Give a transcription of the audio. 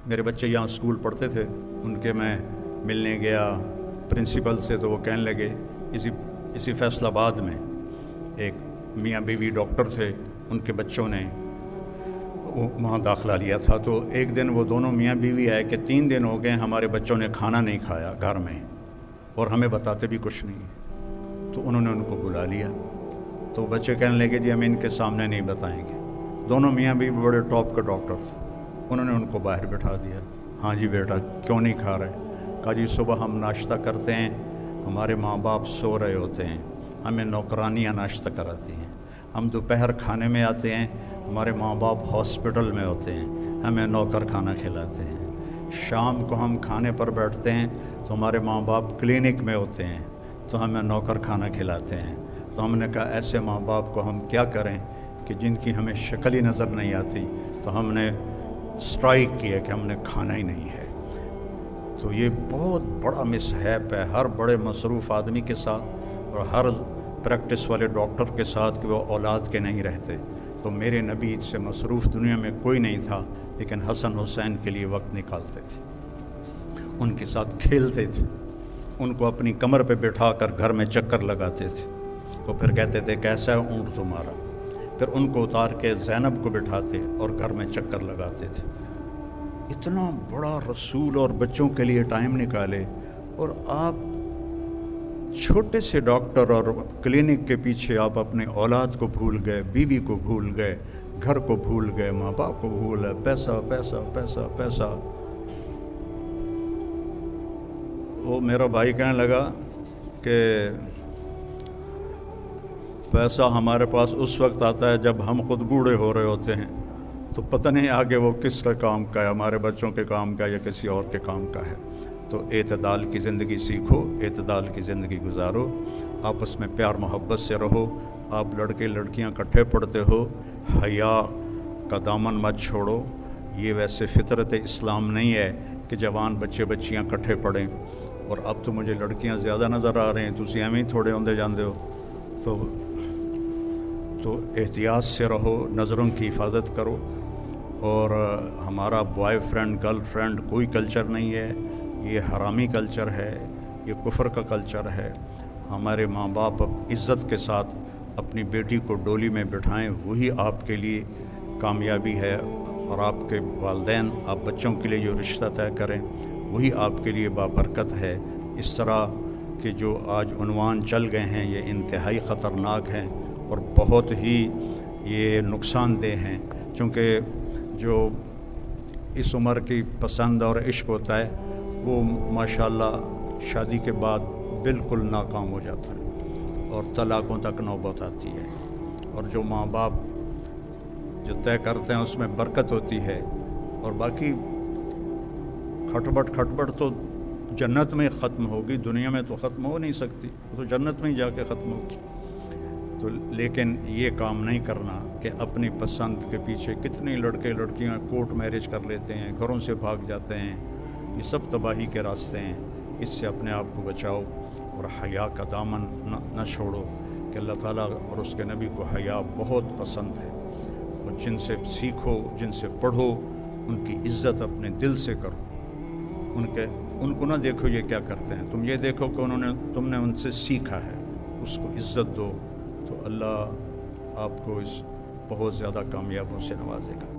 میرے بچے یہاں اسکول پڑھتے تھے، ان کے میں ملنے گیا پرنسپل سے، تو وہ کہنے لگے اسی فیصل آباد میں ایک میاں بیوی ڈاکٹر تھے، ان کے بچوں نے وہاں داخلہ لیا تھا، تو ایک دن وہ دونوں میاں بیوی آئے کہ 3 دن ہو گئے ہمارے بچوں نے کھانا نہیں کھایا گھر میں، اور ہمیں بتاتے بھی کچھ نہیں۔ تو انہوں نے ان کو بلا لیا، تو بچے کہنے لگے جی ہم ان کے سامنے نہیں بتائیں گے۔ دونوں میاں بیوی بڑے ٹاپ کے ڈاکٹر تھے، انہوں نے ان کو باہر بٹھا دیا۔ ہاں جی بیٹا کیوں نہیں کھا رہے؟ کہا جی صبح ہم ناشتہ کرتے ہیں، ہمارے ماں باپ سو رہے ہوتے ہیں، ہمیں نوکرانیاں ناشتہ کراتی ہیں۔ ہم دوپہر کھانے میں آتے ہیں، ہمارے ماں باپ ہاسپٹل میں ہوتے ہیں، ہمیں نوکر کھانا کھلاتے ہیں۔ شام کو ہم کھانے پر بیٹھتے ہیں تو ہمارے ماں باپ کلینک میں ہوتے ہیں، تو ہمیں نوکر کھانا کھلاتے ہیں۔ تو ہم نے کہا ایسے ماں باپ کو ہم کیا کریں کہ جن کی ہمیں شکل ہی نظر نہیں آتی، تو ہم نے اسٹرائک کیا کہ ہم نے کھانا ہی نہیں ہے۔ تو یہ بہت بڑا مصحف ہے ہر بڑے مصروف آدمی کے ساتھ اور ہر پریکٹس والے ڈاکٹر کے ساتھ کہ وہ اولاد کے نہیں رہتے۔ تو میرے نبی سے مصروف دنیا میں کوئی نہیں تھا، لیکن حسن حسین کے لیے وقت نکالتے تھے، ان کے ساتھ کھیلتے تھے، ان کو اپنی کمر پہ بٹھا کر گھر میں چکر لگاتے تھے۔ وہ پھر کہتے تھے کیسا ہے اونٹ تمہارا؟ پھر ان کو اتار کے زینب کو بٹھاتے اور گھر میں چکر لگاتے تھے۔ اتنا بڑا رسول اور بچوں کے لیے ٹائم نکالے، اور آپ چھوٹے سے ڈاکٹر اور کلینک کے پیچھے آپ اپنے اولاد کو بھول گئے، بیوی کو بھول گئے، گھر کو بھول گئے، ماں باپ کو بھول گئے، پیسہ پیسہ پیسہ پیسہ۔ وہ میرا بھائی کہنے لگا کہ پیسہ ہمارے پاس اس وقت آتا ہے جب ہم خود بوڑھے ہو رہے ہوتے ہیں، تو پتہ نہیں آگے وہ کس کا کام کا ہے، ہمارے بچوں کے کام کا یا کسی اور کے کام کا ہے۔ تو اعتدال کی زندگی سیکھو، اعتدال کی زندگی گزارو، آپس میں پیار محبت سے رہو۔ آپ لڑکے لڑکیاں اکٹھے پڑھتے ہو، حیا کا دامن مت چھوڑو۔ یہ ویسے فطرت اسلام نہیں ہے کہ جوان بچے بچیاں اکٹھے پڑھیں، اور اب تو مجھے لڑکیاں زیادہ نظر آ رہے ہیں، تسی ایویں ہی تھوڑے ہوندے جاندے ہو۔ تو احتیاط سے رہو، نظروں کی حفاظت کرو۔ اور ہمارا بوائے فرینڈ گرل فرینڈ کوئی کلچر نہیں ہے، یہ حرامی کلچر ہے، یہ کفر کا کلچر ہے۔ ہمارے ماں باپ عزت کے ساتھ اپنی بیٹی کو ڈولی میں بٹھائیں، وہی آپ کے لیے کامیابی ہے، اور آپ کے والدین آپ بچوں کے لیے جو رشتہ طے کریں وہی آپ کے لیے بابرکت ہے۔ اس طرح کہ جو آج عنوان چل گئے ہیں یہ انتہائی خطرناک ہیں اور بہت ہی یہ نقصان دہ ہیں، چونکہ جو اس عمر کی پسند اور عشق ہوتا ہے وہ ماشاءاللہ شادی کے بعد بالکل ناکام ہو جاتا ہے اور طلاقوں تک نوبت آتی ہے۔ اور جو ماں باپ جو طے کرتے ہیں اس میں برکت ہوتی ہے، اور باقی کھٹبٹ تو جنت میں ختم ہوگی، دنیا میں تو ختم ہو نہیں سکتی، تو جنت میں ہی جا کے ختم ہوگی۔ تو لیکن یہ کام نہیں کرنا کہ اپنی پسند کے پیچھے کتنے لڑکے لڑکیاں کورٹ میرج کر لیتے ہیں، گھروں سے بھاگ جاتے ہیں، یہ سب تباہی کے راستے ہیں۔ اس سے اپنے آپ کو بچاؤ اور حیا کا دامن نہ چھوڑو، کہ اللہ تعالیٰ اور اس کے نبی کو حیا بہت پسند ہے، اور جن سے سیکھو، جن سے پڑھو، ان کی عزت اپنے دل سے کرو۔ ان کو نہ دیکھو یہ کیا کرتے ہیں، تم یہ دیکھو کہ تم نے ان سے سیکھا ہے، اس کو عزت دو، تو اللہ آپ کو اس بہت زیادہ کامیابیوں سے نوازے گا۔